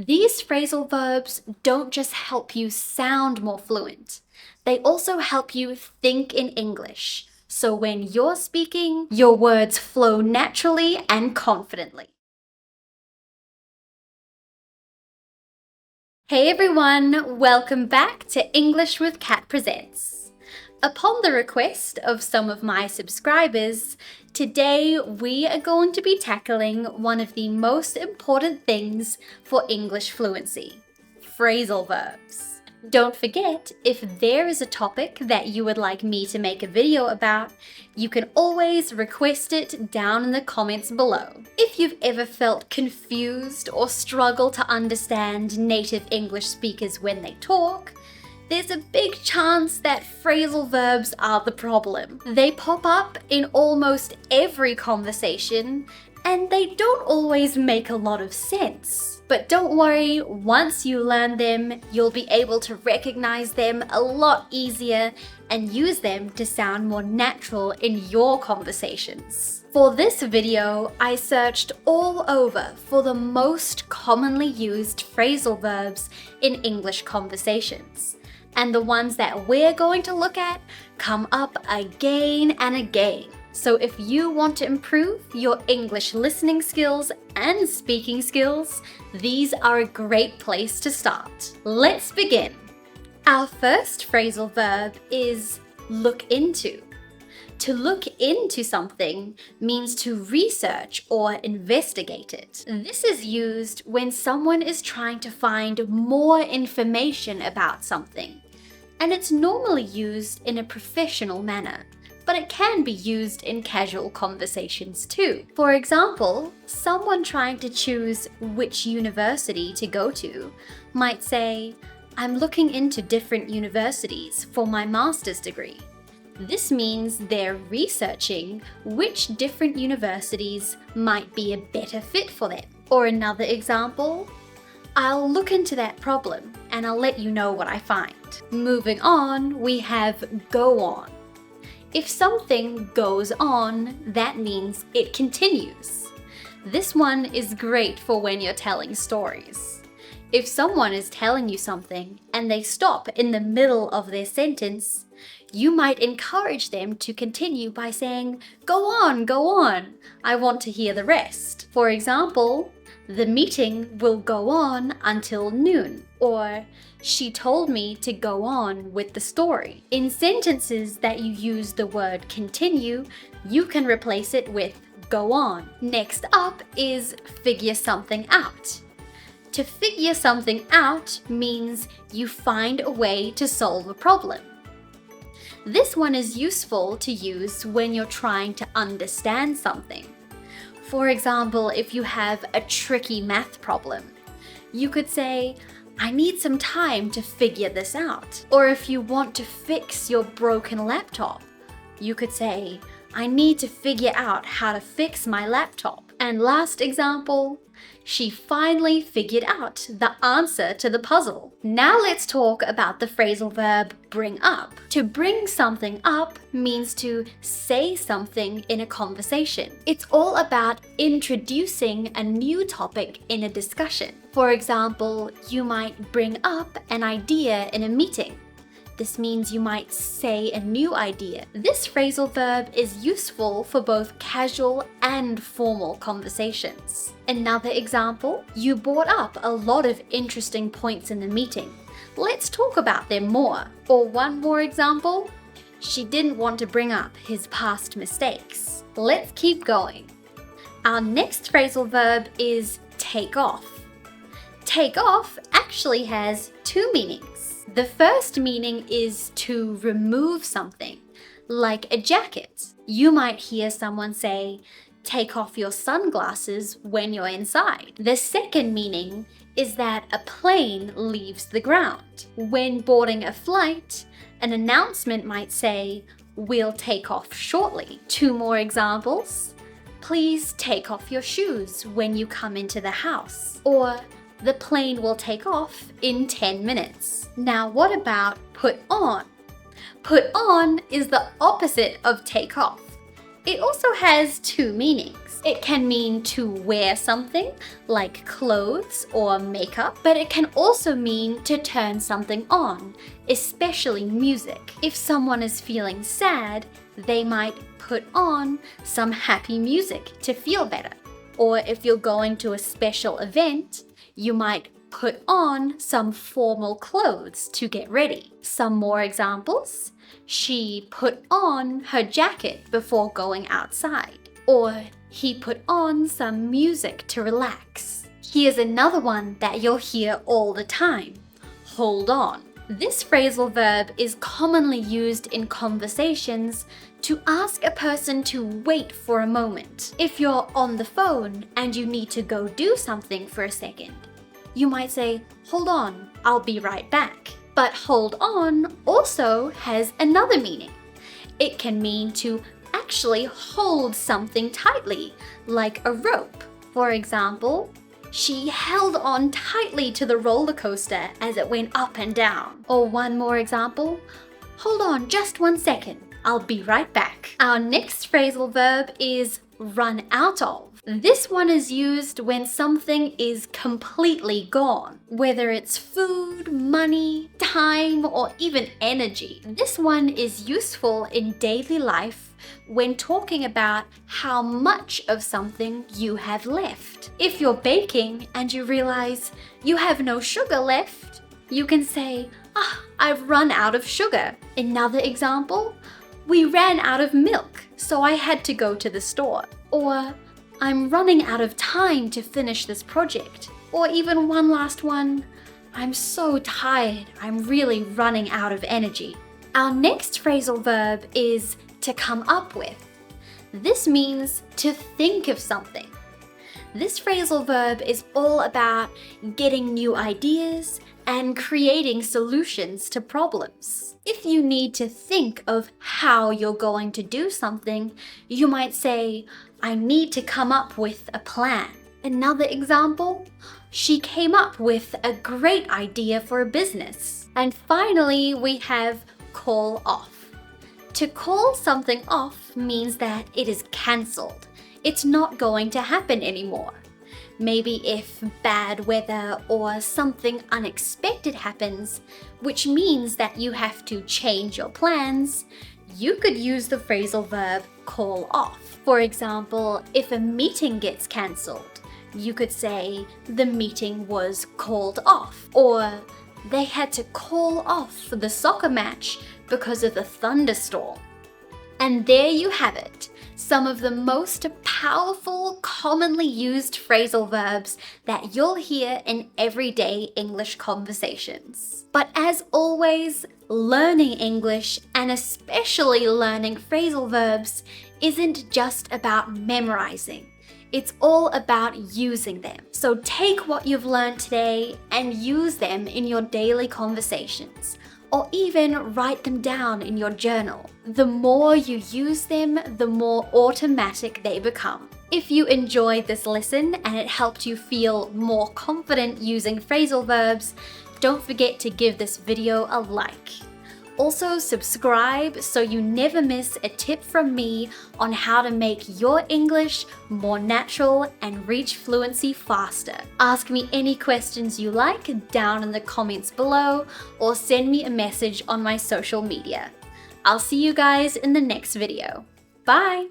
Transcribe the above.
These phrasal verbs don't just help you sound more fluent, they also help you think in English. So when you're speaking, your words flow naturally and confidently. Hey everyone, welcome back to English with Kat Presents. Upon the request of some of my subscribers, today we are going to be tackling one of the most important things for English fluency, phrasal verbs. Don't forget, if there is a topic that you would like me to make a video about, you can always request it down in the comments below. If you've ever felt confused or struggle to understand native English speakers when they talk, there's a big chance that phrasal verbs are the problem. They pop up in almost every conversation, and they don't always make a lot of sense. But don't worry, once you learn them, you'll be able to recognize them a lot easier and use them to sound more natural in your conversations. For this video, I searched all over for the most commonly used phrasal verbs in English conversations. And the ones that we're going to look at come up again and again. So if you want to improve your English listening skills and speaking skills, these are a great place to start. Let's begin. Our first phrasal verb is look into. To look into something means to research or investigate it. This is used when someone is trying to find more information about something, and it's normally used in a professional manner, but it can be used in casual conversations too. For example, someone trying to choose which university to go to might say, "I'm looking into different universities for my master's degree." This means they're researching which different universities might be a better fit for them. Or another example, "I'll look into that problem and I'll let you know what I find." Moving on, we have go on. If something goes on, that means it continues. This one is great for when you're telling stories. If someone is telling you something and they stop in the middle of their sentence, you might encourage them to continue by saying, go on, I want to hear the rest." For example, "The meeting will go on until noon," or "She told me to go on with the story." In sentences that you use the word continue, you can replace it with go on. Next up is figure something out. To figure something out means you find a way to solve a problem. This one is useful to use when you're trying to understand something. For example, if you have a tricky math problem, you could say, "I need some time to figure this out." Or if you want to fix your broken laptop, you could say, "I need to figure out how to fix my laptop." And last example, "She finally figured out the answer to the puzzle." Now let's talk about the phrasal verb bring up. To bring something up means to say something in a conversation. It's all about introducing a new topic in a discussion. For example, you might bring up an idea in a meeting. This means you might say a new idea. This phrasal verb is useful for both casual and formal conversations. Another example, you brought up a lot of interesting points in the meeting. Let's talk about them more. Or one more example, she didn't want to bring up his past mistakes. Let's keep going. Our next phrasal verb is take off. Take off actually has two meanings. The first meaning is to remove something, like a jacket. You might hear someone say, "Take off your sunglasses when you're inside." The second meaning is that a plane leaves the ground. When boarding a flight, an announcement might say, "We'll take off shortly." Two more examples. "Please take off your shoes when you come into the house." Or, "The plane will take off in 10 minutes. Now what about put on? Put on is the opposite of take off. It also has two meanings. It can mean to wear something, like clothes or makeup, but it can also mean to turn something on, especially music. If someone is feeling sad, they might put on some happy music to feel better. Or if you're going to a special event, you might put on some formal clothes to get ready. Some more examples. She put on her jacket before going outside. Or he put on some music to relax. Here's another one that you'll hear all the time. Hold on. This phrasal verb is commonly used in conversations to ask a person to wait for a moment. If you're on the phone and you need to go do something for a second, you might say, hold on, I'll be right back. But hold on also has another meaning. It can mean to actually hold something tightly, like a rope. For example, she held on tightly to the roller coaster as it went up and down. Or one more example, hold on just 1 second, I'll be right back. Our next phrasal verb is run out of. This one is used when something is completely gone, whether it's food, money, time, or even energy. This one is useful in daily life when talking about how much of something you have left. If you're baking and you realize you have no sugar left, you can say, I've run out of sugar. Another example, we ran out of milk, so I had to go to the store. Or, I'm running out of time to finish this project. Or even one last one, I'm so tired, I'm really running out of energy. Our next phrasal verb is to come up with. This means to think of something. This phrasal verb is all about getting new ideas and creating solutions to problems. If you need to think of how you're going to do something, you might say, I need to come up with a plan. Another example, she came up with a great idea for a business. And finally, we have call off. To call something off means that it is cancelled. It's not going to happen anymore. Maybe if bad weather or something unexpected happens, which means that you have to change your plans, you could use the phrasal verb call off. For example, if a meeting gets cancelled, you could say the meeting was called off, or they had to call off the soccer match because of the thunderstorm. And there you have it, some of the most powerful, commonly used phrasal verbs that you'll hear in everyday English conversations. But as always, learning English, and especially learning phrasal verbs, isn't just about memorizing. It's all about using them. So take what you've learned today and use them in your daily conversations, or even write them down in your journal. The more you use them, the more automatic they become. If you enjoyed this lesson and it helped you feel more confident using phrasal verbs, don't forget to give this video a like. Also, subscribe so you never miss a tip from me on how to make your English more natural and reach fluency faster. Ask me any questions you like down in the comments below, or send me a message on my social media. I'll see you guys in the next video. Bye!